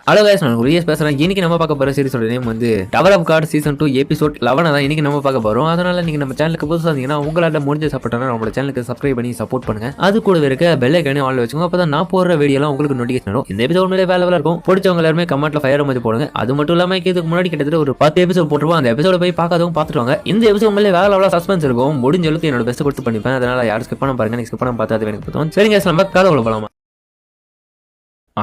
Hello guys நான் reus பேசுறேன். இன்னைக்கு நம்ம பார்க்க போற சீரிஸோட நேம் வந்து Tower of God season 2 episode 11 தான் இன்னைக்கு நம்ம பார்க்க போறோம். அதனால நீங்க நம்ம சேனலுக்கு புதுசா இருந்தீங்கன்னா உங்களால முடிஞ்ச சப்போர்ட் பண்ணா நம்மளோட சேனலுக்கு சப்ஸ்கிரைப் பண்ணி சப்போர்ட் பண்ணுங்க. அது கூட இருக்க பெல் ஐகானை ஆன்ல வச்சுக்கோங்க. அப்பதான் நான் போடுற வீடியோ எல்லாம் உங்களுக்கு நோட்டிஃபிகேஷன் வரும். இந்த எபிசோட் மேலே வேலைவா இருக்கும். பிடிச்சவங்க எல்லாரும் கமெண்ட்ல ஃபயர் மாதிரி போடுங்க. அது மட்டும் இல்லாம இதுக்கு முன்னாடி கிட்டத்தட்ட ஒரு 10 எபிசோட் போட்டுருவோம். அந்த எபிசோட போய் பார்க்காதவங்க பார்த்துருவாங்க. இந்த எபிசோட் மேலே வேலைவா சஸ்பென்ஸ் இருக்கும். முடிஞ்ச அளவுக்கு என்னோட பெஸ்ட் கொடுத்து பண்ணிப்பேன். அதனால யாரும் ஸ்கிப் பண்ண பாருங்க. ஸ்கிப் பண்ண பார்த்தா அது எனக்கு புரியும். சரிங்க நம்ம கதை உள்ள போலாமா?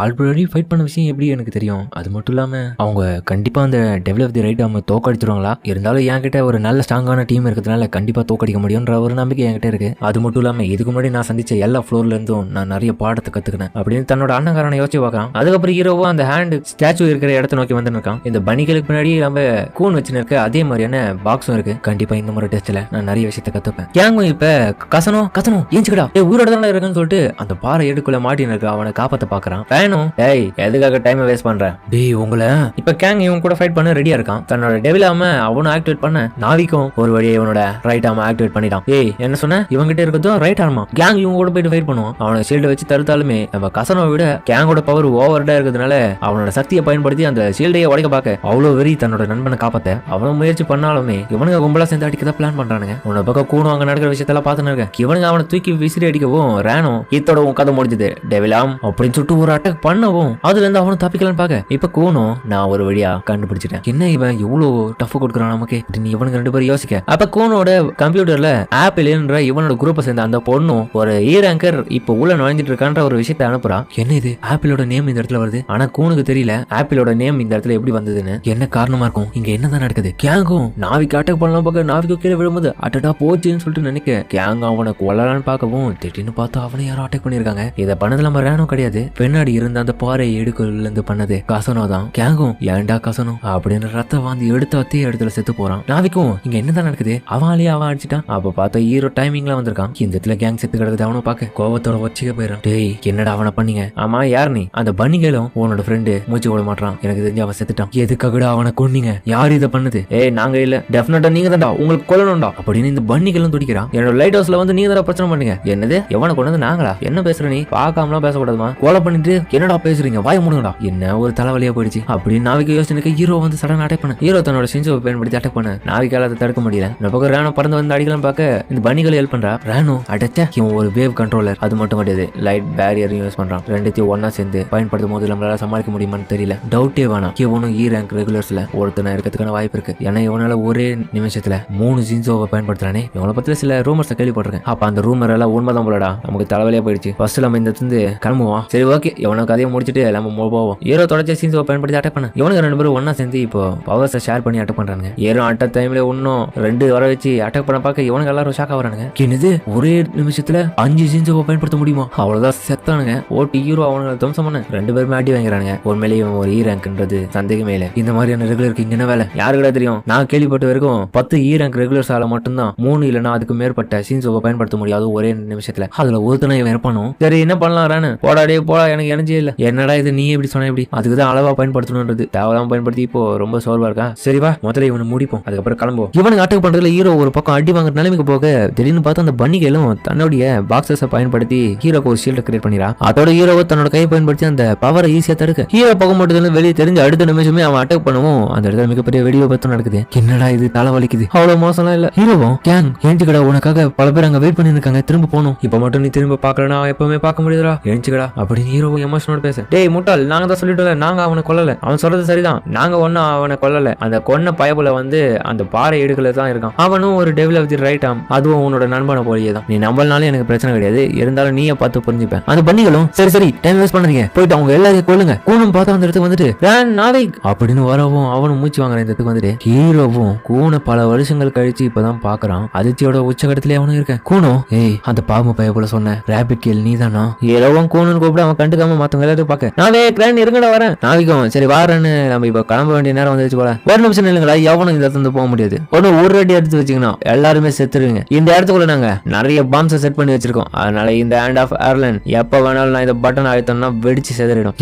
ஆல்ரெடி ஃபைட் பண்ண விஷயம் எப்படி எனக்கு தெரியும். அது மட்டும் இல்லாமல் அவங்க கண்டிப்பாக அந்த டெவல் ஆஃப் தி ரைட் அவங்க தோக்கடிச்சிருவாங்களா? இருந்தாலும் என்கிட்ட ஒரு நல்ல ஸ்ட்ராங்கான டீம் இருக்கிறதுனால கண்டிப்பாக தோக்கடிக்க முடியுன்ற ஒரு நம்பிக்கை என்கிட்ட இருக்கு. அது மட்டும் இல்லாமல் இதுக்கு முன்னாடி நான் சந்திச்ச எல்லா ஃப்ளோர்லேருந்தும் நான் நிறைய பாடத்தை கற்றுக்கினேன் அப்படின்னு தன்னோட அண்ணங்காரனை யோசிச்சு பார்க்கலாம். அதுக்கப்புறம் ஹீரோவும் அந்த ஹேண்ட் ஸ்டாச்சு இருக்கிற இடத்த நோக்கி வந்து இருக்கான். இந்த பனிகளுக்கு பின்னாடி நம்ம கூன் வச்சுன்னு இருக்க அதே மாதிரியான பாக்ஸும் இருக்கு. கண்டிப்பாக இந்த மாதிரி டெஸ்ட்டில் நான் நிறைய விஷயத்தை கற்றுப்பேன். கேங்கும் இப்போ கசனம் ஏஞ்சுக்கடா ஊரோட தானே இருக்குன்னு சொல்லிட்டு அந்த பாறை எடுக்குள்ள மாட்டின்னு இருக்க அவனை காப்பாற்ற பார்க்குறான். ஏய் எதுக்காக டைம் வேஸ்ட் பண்ற? டேய் உங்களை இப்ப கேங் இவன் கூட ஃபைட் பண்ண ரெடியா இருக்கான். தன்னோட டெவில் ஆம அவனை ஆக்டிவேட் பண்ண நாவிக்கும் ஒரு வழியை இவனோட ரைட் ஆம ஆக்டிவேட் பண்ணிட்டான். ஏய் என்ன சொன்ன? இவங்கிட்ட இருக்கிறதும் ரைட் ஆர்மா. கேங் இவங்க கூட போயிட்டு ஃபைட் பண்ணுவான். அவனை ஷீல்டை வச்சு தடுத்தாலுமே நம்ம கசனவை விட கேங்கோட பவர் ஓவர்டா இருக்கிறதுனால அவனோட சக்தியை பயன்படுத்தி அந்த ஷீல்டையே உடைக்க பார்க்க அவ்வளவு வெறி தன்னோட நண்பனை காப்பாத்த அவனும் முயற்சி பண்ணாலுமே இவனுங்க கும்பலா சேர்ந்து அடிக்கதான் பிளான் பண்றானுங்க. உன்னை பக்கம் கூணும் அங்க நடக்கிற விஷயத்தெல்லாம் பார்த்துன்னு இருக்கேன். இவனுங்க அவனை தூக்கி விசிறி அடிக்கவும் ரேனோ இதோட கதை முடிஞ்சது டெவிலாம் அப்படின்னு சொல்லிட்டு ஒரு அட்டாக் பண்ண அதுல இருந்து அவனும் தப்பிக்கலான்னு பாக்க இப்ப கூணும் நான் ஒரு வழியா கண்டுபிடிச்சிட்டேன். என்ன இவன் இவ்வளவு டஃப் கொடுக்குறான் நமக்கு? இவனுக்கு 2 பேரும் யோசிக்க அப்ப கூனோட கம்ப்யூட்டர்ல ஆப்பிள்ன்ற இவனோட குரூப்பை சேர்ந்த அந்த பொண்ணும் ஒரு ரேங்கர் இப்ப உள்ள நுழைஞ்சிட்டு இருக்கான்ற ஒரு விஷயத்தை அனுப்புறான். என்ன இது ஆப்பிளோட நேம் இந்த இடத்துல வருது? ஆனா கூனுக்கு தெரியல ஆப்பிளோட நேம் இந்த இடத்துல எப்படி வந்ததுன்னு. என்ன காரணமா இருக்கும்? இங்க என்னதான் நடக்குது? கேங்கும் நாவிக்கு அட்டாக் பண்ணலாம் பார்க்க நாவிக்கு கீழே விழும்போது அட்டடா போச்சுன்னு சொல்லிட்டு நினைக்க கேங் அவனை கொல்லலான்னு பார்க்கவும் திடீர்னு பார்த்தா அவனை யாரும் அட்டாக் பண்ணிருக்காங்க. இதை பண்ணது நம்ம ரேனோ கிடையாது. பின்னாடி இருந்த அந்த பாறை எடுக்கல இருந்து பண்ணது கசனோ தான். கேங்கும் ஏன்டா கசனோ அப்படின்னு ரத்த வாந்தி எடுத்து அதே இடத்துல செத்து போறான். நாவிக்கும் இங்க என்னதான் நடக்குது? அவன் அடிச்சிட்டான். அப்ப பார்த்தா ஹீரோ டைமிங்ல வந்திருக்கான். இந்த இடத்துல கேங் செத்து கிடக்குது. அவனை பார்க்க கோவத்தோட வச்சுக்க போயிடான். டேய் என்னடா அவனை பண்ணீங்க? ஆமா யார் நீ? அந்த பன்னிகளும் உன்னோட ஃப்ரெண்டு மூச்சு விட மாட்டான். எனக்கு தெரிஞ்சு அவன் செத்துட்டான். எதுக்காகடா அவனை கொன்னீங்க? யார் இதை பண்ணது? ஏய் நாங்க இல்ல டெஃபினட்டா நீங்க தான்டா உங்களுக்கு கொல்லணும்டா அப்படின்னு இந்த பன்னிகளும் துடிக்கிறான். என்னோட லைட் ஹவுஸ்ல வந்து நீங்க தான் பிரச்சனை பண்ணுங்க. என்னது எவனை கொண்டது நாங்களா? என்ன பேசுற நீ? பார்க்காமலாம் பேசக்கூடாதுமா. கொலை பண்ணிட்டு என்னடா பேசுறீங்க? வாய மூடுங்கடா. என்ன ஒரு தலைவலியா போயிடுச்சு அப்படின்னு நாவிக்கு யோசனைக்கு ஹீரோ வந்து சடன் அட்டாக் பண்ண. ஹீரோ தன்னோட சென்சோ பயன்படுத்தி அட்டாக் பண்ண நாவிக்கால அதை தடுக்க முடியல. இந்த பக்கம் ரேனோ பறந்து வந்து அடிக்கலாம் பார்க்க இந்த பனிகளை ஹெல்ப் பண்றா. ரேனோ அடைச்ச இவன் ஒரு வேவ் கண்ட்ரோலர். அது மட்டும் கிடையாது லைட் பேரியர் யூஸ் பண்றான். ரெண்டுத்தையும் ஒன்னா சேர்ந்து பயன்படுத்தும் போது நம்மளால சமாளிக்க முடியுமான்னு தெரியல. டவுட்டே வேணாம். இவனும் ரேங்க் ரெகுலர்ஸ்ல ஒருத்தனை இருக்கிறதுக்கான வாய்ப்பு இருக்கு. ஏன்னா இவனால ஒரே நிமிஷத்துல 3 ஜின்சோவை பயன்படுத்துறானே. இவனை பத்தில சில ரூமர்ஸ் கேள்விப்பட்டிருக்கேன். அப்ப அந்த ரூமர் எல்லாம் உண்மைதான் போலடா. நமக்கு தலைவலியா போயிடுச்சு. ஃபர்ஸ்ட் நம்ம இந்த இருந்து கிளம்புவோம். சரி ஓகே இவனை கதையை முடிச்சுட்டு நம்ம போவோம். ஹீரோ தொடர்ச்சி சீன்ஸை பயன்படுத்தி அட்டாக் பண்ண இவனுக்கு 2 பேரும் ஒன்னா சேர்ந்து இப்போ பவர்ஸை ஷேர் பண்ணி அட்டாக் பண்றாங்க. ஹீரோ அட்டாக் டைம்ல இன்னும் 2 வர வச்சு அட்டாக் பண்ண பார்க்க இவனுக்கு எல்லாரும் ஷாக் ஆகுறானுங்க. என்னது ஒரே நிமிஷத்துல 5 சீன்ஸை பயன்படுத்த முடியுமா? அவ்வளவுதான் செத்தானுங்க. ஓட்டி ஹீரோ அவனுங்களை துவம்சம் பண்ண 2 பேருமே அடி வாங்கிறானுங்க. உண்மையிலேயே இவன் ஒரு ரேங்க்ன்றது சந்தேகமே இல்லை. இந்த மாதிரியான ரெகுலருக்கு இங்க என்ன வேலை? யாருக்கிட்ட தெரியும்? நான் கேள்விப்பட்ட வரைக்கும் 10 ரேங்க் ரெகுலர்ஸ் ஆல மட்டும்தான் 3 இல்லைன்னா அதுக்கு மேற்பட்ட சீன்ஸை பயன்படுத்த முடியாது ஒரே நிமிஷத்துல. அதுல ஒருத்தனை இவன் இருப்பானோ. சரி என்ன பண்ணலாம்? போடாடே போடா எனக்கு எனர்ஜி இல்லை. என்னடா இது நீ எப்படி சொன்ன? எப்படி அதுக்குதான் அளவா பயன்படுத்தணும்ன்றது தேவையில்லாம பயன்படுத்தி இப்போ ரொம்ப சோர்வா இருக்கா. சரிவா முதல்ல இவனை முடிப்போம். அதுக்கப்புறம் கிளம்புவோம். இவனுக்கு அட்டாக் பண்றதுல ஹீரோ ஒரு பக்கம் அடி வாங்குற நிலைமைக்கு போக திடீர்னு பார்த்து அந்த பன்னிகளும் தன்னுடைய பாக்ஸஸை பயன்படுத்தி ஹீரோக்கு ஒரு ஷீல்டை கிரியேட் பண்ணிடா. அதோட ஹீரோவை தன்னோட கையை பயன்படுத்தி அந்த பவரை ஈஸியா தடுக்க ஹீரோ பக்கம் மட்டும் வெளியே தெரிஞ்சு அடுத்த நிமிஷமே அவன் அட்டாக் பண்ணுவோம். அந்த இடத்துல மிகப்பெரிய வெடி விபத்து நடக்குது. என்னடா இது தலை வலிக்குது? அவ்வளவு மோசம்லாம் இல்ல. ஹீரோவும் கேங் ஏஞ்சுக்கடா உனக்காக பல பேர் அங்க வெயிட் பண்ணி இருக்காங்க. திரும்ப போகணும். இப்ப மட்டும் நீ திரும்ப பாக்கலனா எப்பவுமே பார்க்க முடியுதுடா. ஏஞ்சுக்கடா அப்படின்னு ஹீரோவும் எமோஷனோட பேச. டேய் முட்டாள் நாங்க தான் சொல்லிட்டோம்ல நாங்க அவனை கொல்லல. அவன் சொல்றது சரிதான். நாங்க ஒன்னும் அவனை கொல்லல. அந்த கொன்ன பயபுல வந்து அந்த பாறை எடுக்கல தான் இருக்கான். அவனும் ஒரு டெவில் ஆஃப் தி ரைட் ஆம். அதுவும் உன்னோட நண்பனை போலியே தான். நீ நம்பலனாலும் எனக்கு பிரச்சனை கிடையாது. இருந்தாலும் நீயே பார்த்து புரிஞ்சுப்பேன். அந்த பன்னிகளும் சரி டைம் வேஸ்ட் பண்ணாதீங்க போயிட்டு அவங்க எல்லாரையும் கொல்லுங்க. கூணும் பார்த்தா அந்த இடத்துக்கு வந்துட்டு நாவிக் அப்படின்னு வரவும் அவனும் மூச்சு வாங்குற இந்த இடத்துக்கு வந்துட்டு ஹீரோவும் கூனை பல வருஷங்கள் கழிச்சு இப்பதான் பாக்குறான். அதிர்ச்சியோட உச்சகடத்திலே அவனும் இருக்கேன். கூணும் ஏய் அந்த பாம்பு பயபுல சொன்ன ரேபிட் கேள் நீ தானா? ஹீரோவும் கூணுன்னு கூப்பிட்டு அவன் கண்டுக்காம மத்தவங்க எல்லாத்தையும் பார்க்க நாவே கிராண்ட் இருங்கடா வரேன். நாவிக்கும் சரி வாரன்னு நம்ம இப்ப கிளம்ப வேண்டிய நேரம் வந்துச்சு போல. ஒரு நிமிஷம் இல்லைங்களா எவனும் இந்த இடத்துல போக முடியாது. ஒரு அடி எடுத்து வச்சுக்கணும் எல்லாருமே செத்துருவீங்க. இந்த இடத்துக்குள்ள நாங்க நிறைய பாம்ஸை செட் பண்ணி வச்சிருக்கோம். அதனால இந்த ஹேண்ட் ஆஃப் ஏர்லைன் எப்ப வேணாலும் நான் இந்த பட்டன் அழுத்தம்னா வெடிச்சு செதறிடும்.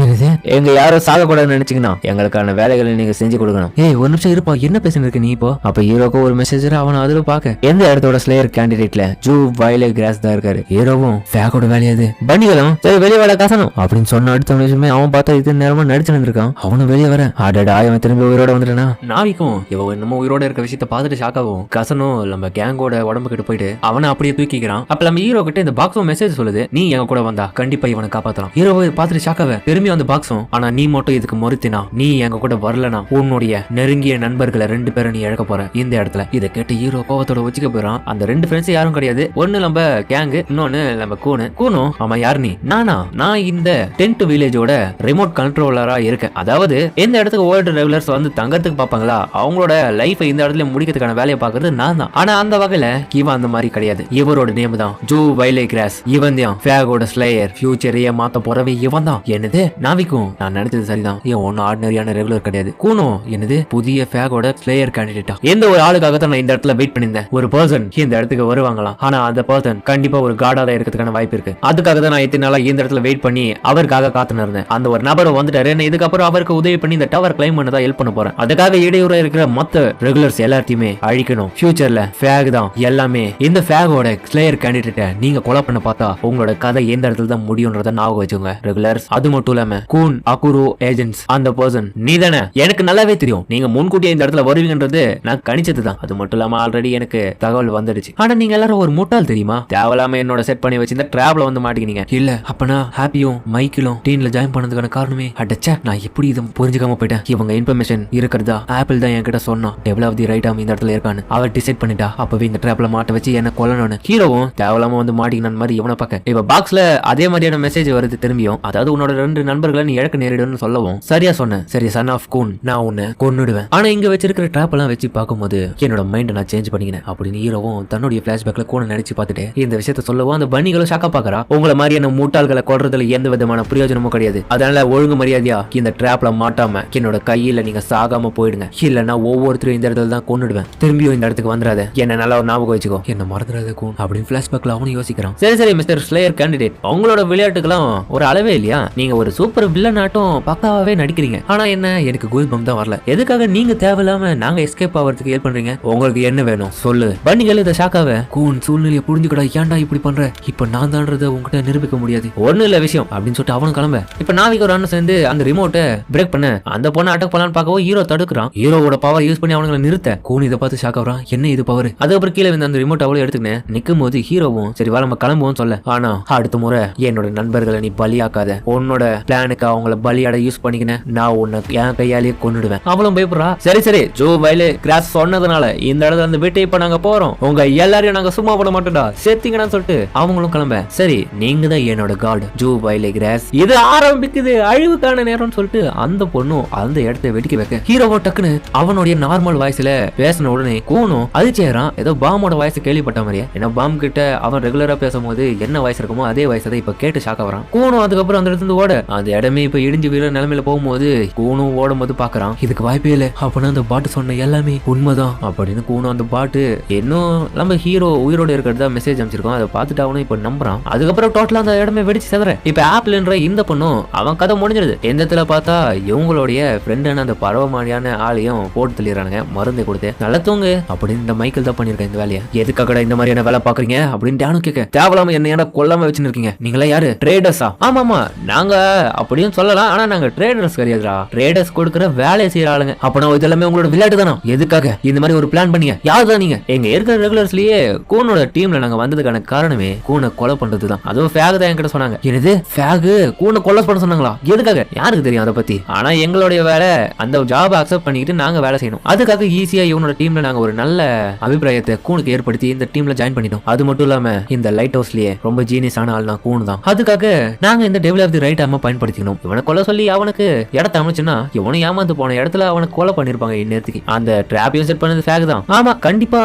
எங்க யாரும் சாகக்கூடாதுன்னு நினைச்சீங்கன்னா எங்களுக்கான வேலைகளை நீங்க செஞ்சு கொடுக்கணும். ஏய் ஒரு நிமிஷம் இருப்பா என்ன பேசிட்டு இருக்க நீ? இப்போ அப்ப ஹீரோக்கு ஒரு மெசேஜ் அவனை அதுல பாக்க எந்த இடத்தோட ஸ்லேயர் கேண்டிடேட்ல ஜூ வயலே கிராஸ் தான் இருக்காரு. ஹீரோவும் ஃபேக்கோட வேலையாது பன்னிகளும் சரி வெளியே வேலை காசணும் அப்படின்னு அப்படின்னு சொன்ன அடுத்த நிமிஷமே அவன் பார்த்தா இது நேரமா நடிச்சு இருந்திருக்கான். அவனும் வெளியே வர அடடா அவன் திரும்பி உயிரோட வந்துட்டானா. நாவிக்கும் இவன் நம்ம உயிரோட இருக்க விஷயத்த பார்த்துட்டு ஷாக்காகும். கசனும் நம்ம கேங்கோட உடம்பு கிட்ட போயிட்டு அவனை அப்படியே தூக்கிக்கிறான். அப்ப நம்ம ஹீரோ கிட்ட இந்த பாக்ஸும் மெசேஜ் சொல்லுது, நீ எங்க கூட வந்தா கண்டிப்பா இவனை காப்பாத்தலாம். ஹீரோவை பார்த்துட்டு ஷாக்காவ திரும்பி அந்த பாக்ஸும், ஆனா நீ மட்டும் இதுக்கு மறுத்தினா, நீ எங்க கூட வரலனா உன்னுடைய நெருங்கிய நண்பர்களை 2 பேரை நீ இழக்க போற இந்த இடத்துல. இதை கேட்டு ஹீரோ கோவத்தோட வச்சுக்க போயிறான். அந்த 2 ஃப்ரெண்ட்ஸ் யாரும் கிடையாது. ஒன்னு நம்ம கேங்கு, இன்னொன்னு நம்ம கூனும். ஆமா யார் நீ? நான் இந்த டென்ட் வில்லேஜோட ரிமோட் கண்ட்ரோலரா இருக்கேன். அதாவது எந்த இடத்துக்கு ஓல்டு ரெகுலர்ஸ் வந்து தங்கறதுக்கு பாப்பாங்களா அவங்களோட லைஃப் இந்த இடத்துல முடிக்கிறதுக்கான வேலையை பாக்குறது நான் தான். ஆனா அந்த வகையில இவன் அந்த மாதிரி கிடையாது. இவரோட நேம் தான் ஜோ வைலே கிராஸ். இவன் தான் ஃபேகோட ஸ்லேயர். ஃபியூச்சரையே மாத்த போறவே இவன் தான். என்னது நாவிக்கும் நான் நினைச்சது சரிதான். இவன் ஒன்னும் ஆர்டினரியான ரெகுலர் கிடையாது. கூனும் என்னது புதிய ஃபேகோட ஸ்லேயர் கேண்டிடேட்டா. எந்த ஒரு ஆளுக்காக தான் நான் இந்த இடத்துல வெயிட் பண்ணிருந்தேன். ஒரு பர்சன் இந்த இடத்துக்கு வருவாங்களாம். ஆனா அந்த பர்சன் கண்டிப்பா ஒரு காடா தான் இருக்கிறதுக்கான வாய்ப்பு இருக்கு. அதுக்காக தான் நான் இத்தனை நாளா இந்த இடத்துல வெயிட் பண்ணி அவருக்காக காத்துன்னு இருந்தேன். அந்த ஒரு நபர் வந்துட்டாரு. இதுக்கப்புறம் அவருக்கு உதவி பண்ணி இந்த டவர் கிளைம் பண்ணதான் ஹெல்ப் பண்ண போறேன். அதுக்காக இடையூறா இருக்கிற மத்த ரெகுலர்ஸ் எல்லாத்தையுமே அழிக்கணும். ஃபியூச்சர்ல ஃபேக் தான் எல்லாமே. இந்த ஃபேகோட ஸ்லேயர் கேண்டிடேட்டை நீங்க கொலை பண்ண பார்த்தா உங்களோட கதை எந்த இடத்துல தான் முடியும்ன்றத ஞாபகம் வச்சுங்க ரெகுலர்ஸ். அது மட்டும் இல்லாம கூன் அகுரு ஏஜென்ட்ஸ் அந்த பர்சன் நீ தானே. எனக்கு நல்லாவே தெரியும் நீங்க முன்கூட்டியே இந்த இடத்துல வருவீங்கன்றது நான் கணிச்சது தான். அது மட்டும் இல்லாம ஆல்ரெடி எனக்கு தகவல் வந்துடுச்சு. ஆனா நீங்க எல்லாரும் ஒரு முட்டாள் தெரியுமா? தேவலாம என்னோட செட் பண்ணி வச்சு இந்த டிராப்ல வந்து மாட்டிக்கினீங்க. இல்ல அப்பனா ஹாப்பியும் மைக்கிலும் டீம்ல ஜாயின் பண்ணதுக்கான காரணமே அடச்சா நான் எப்படி இதை புரிஞ்சுக்காம போயிட்டேன். இவங்க இன்ஃபர்மேஷன் இருக்கிறதா ஆப்பிள் தான் என்கிட்ட சொன்னா டெவலப் தி ரைட் ஆம் இந்த இடத்துல இருக்கான்னு. அவ டிசைட் பண்ணிட்டா அப்பவே இந்த டிராப்ல மாட்ட வச்சு என்ன கொல்லணும்னு. ஹீரோவும் தேவலாம வந்து மாட்டிக்கின மாதிரி இவனை பார்க்க இப்ப பாக்ஸ்ல அதே மாதிரியான மெசேஜ் வருது திரும்பியும். அதாவது உன்னோட 2 நண்பர்களை நீ இழக்க நேரிடுன்னு சொல்லவும் சரியா சொன்னேன். சரி சன் ஆஃப் கூன் நான் உன்னை கொன்னுடுவேன். ஆனா இங்க வச்சிருக்கிற டிராப் எல்லாம் வச்சு பார்க்கும்போது என்னோட மைண்ட் நான் சேஞ்ச் பண்ணிக்கினேன் அப்படின்னு ஹீரோவும் தன்னுடைய பிளாஷ்பேக்ல கூனை நினைச்சு பார்த்துட்டு இந்த விஷயத்த சொல்லவும் அந்த பன்னிகளும் ஷாக்கா பாக்குறா. உங்களை மாதிரியான மூட்டாள்களை கொல்றதுல எந்த விதமான பிரயோஜனமும் கிடையாது. அதனால ஒழுங்கு மரியாதையா இந்த டிராப்ல மாட்டாம என்னோட கையில நீங்க சாகாம போயிடுங்க. இல்லன்னா ஒவ்வொருத்தரும் இந்த இடத்துல தான் கொன்னுடுவேன். திரும்பியும் இந்த இடத்துக்கு வந்துடாத. என்ன நல்லா ஒரு ஞாபகம் வச்சுக்கோ. என்ன மறந்துடாத கூன் அப்படின்னு பிளாஷ்பேக்ல அவனும் யோசிக்கிறான். சரி சரி மிஸ்டர் ஸ்லேயர் கேண்டிடேட், உங்களோட விளையாட்டுக்கெல்லாம் ஒரு அளவே இல்லையா? நீங்க ஒரு சூப்பர் வில்லன் ஆட்டம் பக்காவே நடிக்கிறீங்க. ஆனா என்ன எனக்கு கூஸ் பம்ப் தான் வரல. எதுக்காக நீங்க தேவையில்லாம நாங்க எஸ்கேப் ஆகிறதுக்கு ஹெல்ப் பண்றீங்க? உங்களுக்கு என்ன வேணும் சொல்லு. பன்னிகள் இதை ஷாக்காவ கூன் சூழ்நிலையை புரிஞ்சுக்கடா. ஏன்டா இப்படி பண்ற? இப்ப நான் தான்றத உங்ககிட்ட நிரூபிக்க முடியாது. ஒண்ணு இல்ல விஷயம் அப்படின்னு சொல்லிட்டு அவனும் கிளம்ப. இப்ப நாவிக்கு ஒரு அண்ணன் சேர்ந்து அந்த ரிமோட்டை பிரேக் பண்ண அந்த பொண்ணை அட்டாக் பண்ணலான்னு பார்க்கவும் ஹீரோ தடுக்கிறான். ஹீரோவோட பவர் யூஸ் பண்ணி அவங்களை நிறுத்த கூன் இதை பார்த்து ஷாக் ஆகுறான். என்ன இது பவர்? அதுக்கப்புறம் கீழே வந்து அந்த ரிமோட் அவ்வளவு எடுத்துக்கினேன் நிக்கும் போது ஹீரோவும் சரி வா நம்ம கிளம்புவோம் சொல்ல. ஆனா அடுத்த முறை என்னோட நண்பர்களை நீ பலியாக்காத. உன்னோட பிளானுக்கு அவங்கள பலியாட யூஸ் பண்ணிக்கினேன். நான் உன்னை என் கையாலேயே கொன்னுடுவேன். அவளும் பயப்படுறா. சரி சரி ஜோ வைலே கிராஸ் சொன்னதுனால இந்த இடத்துல அந்த வீட்டை இப்ப நாங்க போறோம். உங்க எல்லாரையும் நாங்க சும்மா போட மாட்டோம்டா சேர்த்தீங்கன்னு சொல்லிட்டு அவங்களும் கிளம்ப. சரி நீங்க தான் என்னோட காட் ஜோ வைலே கிராஸ். இது ஆரம்பிக்குது அழிவுக்கான நேரம்னு சொல்லிட்டு அந்த பொண்ணும் அந்த இடத்தை வெடிக்க வைக்க ஹீரோவோ டக்குன்னு அவனுடைய நார்மல் வாய்ஸ்ல பேசின உடனே கூனும் அதிர்ச்சியாரான். ஏதோ பாம்போட வாய்ஸ் கேள்விப்பட்ட மாதிரியே. ஏன்னா பாம் கிட்ட அவன் ரெகுலரா பேசும்போது என்ன வாய்ஸ் இருக்குமோ அதே வாய்ஸ் தான் இப்ப கேட்டு ஷாக் ஆகுறான். கூனும் அதுக்கப்புறம் அந்த இடத்துல ஓட அந்த இடமே இப்ப இடிஞ்சு வீர நிலைமையில போகும்போது கூனும் ஓடும் போது பாக்குறான் இதுக்கு வாய்ப்பே இல்லை. அப்படின்னு அந்த பாட்டு சொன்ன எல்லாமே உண்மைதான் அப்படின்னு கூனும் அந்த பாட்டு இன்னும் நம்ம ஹீரோ உயிரோட இருக்கிறதா மெசேஜ் அமைச்சிருக்கோம். அதை பார்த்துட்டு அவனும் இப்ப நம்புறான். அதுக்கப்புறம் டோட்டலா அந்த இடமே வெடிச்சு செதற. இப்ப ஆப்பிள்ன்ற இந்த பொண்ணும் அவன் கதை முடிஞ்சிருது. எந்த இடத்துல பார்த்தா இவங்களுடைய ஃப்ரெண்டான அந்த பரவமானியான ஆளையும் போட்டு தள்ளிடுறானுங்க மருந்தை கொடுத்து நல்லா தூங்கு அப்படின்னு இந்த மைக்கேல் தான் பண்ணிருக்கேன் இந்த வேலையை. எதுக்காக இந்த மாதிரியான வேலை பாக்குறீங்க அப்படின்னு தியானம் கேட்க தேவலாம என்ன கொல்லாம வச்சுருக்கீங்க. நீங்களா யாரு ட்ரேடர்ஸா? ஆமாமா நாங்க அப்படின்னு சொல்லலாம். ஆனா நாங்க ட்ரேடர்ஸ் கிடையாதுடா. ட்ரேடர்ஸ் கொடுக்குற வேலையை செய்யற ஆளுங்க. அப்பனா இதெல்லாமே உங்களோட விளையாட்டு தானா? எதுக்காக இந்த மாதிரி ஒரு பிளான் பண்ணீங்க? யாருதான் நீங்க? எங்க இருக்கிற ரெகுலர்ஸ்லயே கூனோட டீம்ல நாங்க வந்ததுக்கான காரணமே கூனை கொலை பண்றதுதான். அதுவும் ஃபேக் தான் என்கிட்ட சொன்னாங்க. என்னது ஃபேக் கூனை கொலை பண்ண சொன்னாங்களா? எதுக்காக? யாருக்கு தெரியும் அதை பத்தி? ஆனா எங்களுடைய வேலை அந்த ஜாப் அக்செப்ட் பண்ணிக்கிட்டு நாங்க வேலை செய்யணும். அதுக்காக ஈஸியா இவனோட டீம்ல நாங்க ஒரு நல்ல அபிப்பிராயத்தை கூனுக்கு ஏற்படுத்தி இந்த டீம்ல ஜாயின் பண்ணிட்டோம். அது மட்டும் இல்லாம இந்த லைட் ஹவுஸ்லயே ரொம்ப ஜீனியஸ் ஆன ஆள் நான் கூனு தான். அதுக்காக நாங்க இந்த டெவல் ஆஃப் தி ரைட் ஆம பயன்படுத்திக்கணும். இவனை கொலை சொல்லி அவனுக்கு இடத்த அமைச்சுன்னா இவனும் ஏமாந்து போன இடத்துல அவனுக்கு கொலை பண்ணிருப்பாங்க. இந்நேரத்துக்கு அந்த டிராப்பையும் செட் பண்ணது ஃபேக் தான். ஆமா கண்டிப்பா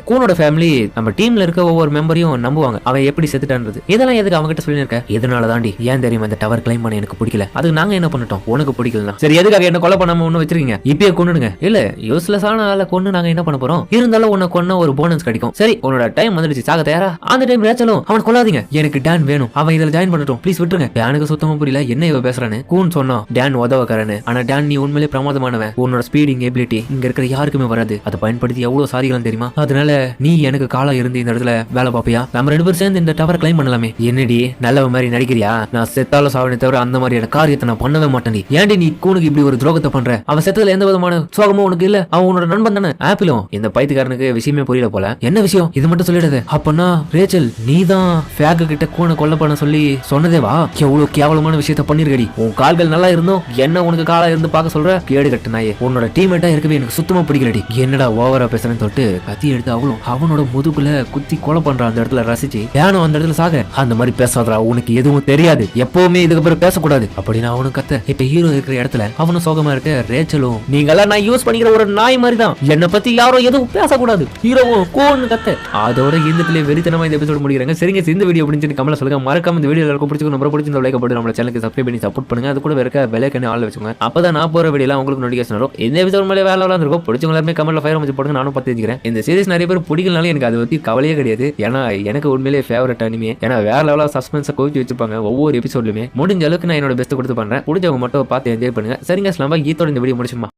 கூனோட ஃபேமிலி நம்ம டீம்ல இருக்க ஒவ்வொரு மெம்பரையும் நம்புவாங்க அவன் எப்படி செத்துட்டான்றது. இதெல்லாம் எதுக்கு அவங்க கிட்ட சொல்லிருக்க? இதனால தாண்டி ஏன் தெரியுமா இந்த டவர் கிளைம் பண்ண எனக்கு பிடிக்கல. அதுக்கு நாங்க என்ன பண்ணிட்டோம்? உனக்கு பிடிக்கலனா சரி எதுக்காக என்ன கொலை பண்ணாம ஒண்ணு வச்சிருக்கீங்க? இப்பயே கொன்னுடுங்க. இல்ல யூஸ்லெஸ் ஆன ஆளை கொன்னு நாங்க என்ன பண்ண போறோம்? இருந்தாலும் உன்னை கொன்ன ஒரு போனஸ் கிடைக்கும். சரி உன்னோட டைம் வந்துடுச்சு சாக தயாரா? அந்த டைம் ரேச்சலும் அவன் கொல்லாதீங்க. எனக்கு டான் வேணும். அவன் இதுல ஜாயின் பண்ணட்டும் ப்ளீஸ் விட்டுருங்க. டானுக்கு சுத்தமா புரியல என்ன இவ பேசுறானு. கூன் சொன்னா டான் உதவக்காரனு. ஆனா டான் நீ உண்மையிலே பிரமாதமானவன். உன்னோட ஸ்பீடிங் எபிலிட்டி இங்க இருக்கிற யாருக்குமே வராது. அதை பயன்படுத்தி எவ்வளவு சாதிக்கலாம் தெரியுமா? அதனால நீ எனக்கு காலா இருந்து இந்த இடத்துல வேலை பாப்பியா? நம்ம 2 பேரும் சேர்ந்து இந்த டவர் கிளைம் பண்ணலாமே. என்னடி நல்லவ மாதிரி நடிக்கிறியா? நான் செத்த செத்தாலும் சாவனே தவிர அந்த மாதிரியான காரியத்தை நான் பண்ணவே மாட்டேன். ஏன்டி நீ கூனுக்கு இப்படி ஒரு துரோகத்தை பண்ற? அவன் செத்ததுல எந்த விதமான சோகமும் உனக்கு இல்ல. அவன் உன்னோட நண்பன் தானே. ஆப்பிளும் இந்த பைத்தியக்காரனுக்கு விஷயமே புரியல போல. என்ன விஷயம் இது மட்டும் சொல்லிடாத. அப்பனா ரேச்சல் நீதான் ஃபேக் கிட்ட கூனை கொல்ல பண்ண சொல்லி சொன்னதேவா? எவ்வளவு கேவலமான விஷயத்த பண்ணிருக்கடி. உன் கால்கள் நல்லா இருந்தோம் என்ன உனக்கு காலா இருந்து பார்க்க சொல்ற? கேடு கட்ட நாயே. உன்னோட டீம்மேட்டா இருக்கவே எனக்கு சுத்தமா பிடிக்கலடி. என்னடா ஓவரா பேசுறேன்னு தொட்டு கத்தி எடுத்து அவனோட முதுகுல குத்தி கொலை பண்றான். அந்த இடத்துல ரசிச்சு ஏனும் அந்த இடத்துல சாக. அந்த மாதிரி பேசாதடா, உனக்கு எதுவும் தெரியாது, எப்பவுமே இதுக்கு அப்புறம் பேசக்கூடாது அப்படின்னு அவனும் கத்த. இப்ப ஹீரோ இருக்கிற இடத்துல அவனும் சோகமா இருக்க. ரேச்சலும் நீங்கெல்லாம் நான் யூஸ் பண்ணிக்கிற ஒரு நாய் மாதிரி தான், என்னை பத்தி யாரும் எதுவும் பேசக்கூடாது ஹீரோவும் கோன்னு கத்த. அதோட இந்த வெறித்தனமா இந்த எபிசோட் முடிக்கிறாங்க. சரிங்க, இந்த வீடியோ பிடிச்சிருந்து கமெண்ட்ல சொல்லுங்க. மறக்காம இந்த வீடியோ எல்லாருக்கும் பிடிச்சிருக்கும். நம்ம பிடிச்சிருந்த லைக் போட்டு நம்ம சேனலுக்கு சப்ஸ்கிரைப் பண்ணி சப்போர்ட் பண்ணுங்க. அது கூட இருக்க பெல் ஐகானை ஆல்ல வச்சுக்கோங்க. அப்பதான் நான் போற வீடியோலாம் உங்களுக்கு நோட்டிஃபிகேஷன் வரும். இந்த எபிசோட் மேலே வேற லெவலா இருக்கும். பிடிச்சவங்க எல்லாரும் கமெண்ட்ல ஃபயர் வச்சு போடுங்க. நானும் பார்த்து வச்சுக்கிறேன். இந்த சீரிஸ் நிறைய பேர் பிடிக்கலனாலும் எனக்கு அதை பத்தி கவலையே கிடையாது. ஏன்னா எனக்கு உண்மையிலேயே ஃபேவரட் அனிமே. ஏன்னா வேற லெவலா சஸ்பென்ஸை கோவிச்சு வச்சிருப்பாங்க ஒவ்வொரு எபிசோட்லுமே. முடிஞ்ச அளவுக்கு நான் என்னோட பெஸ்ட் கொடுத்து பண்றேன். பிடிச்சவங்க மட்டும் பார்த்து என்ஜாய் பண்ணுங்க. சரிங்க, நம்ம ஈத்தோட இந்த வீடியோ முடிச்சுமா.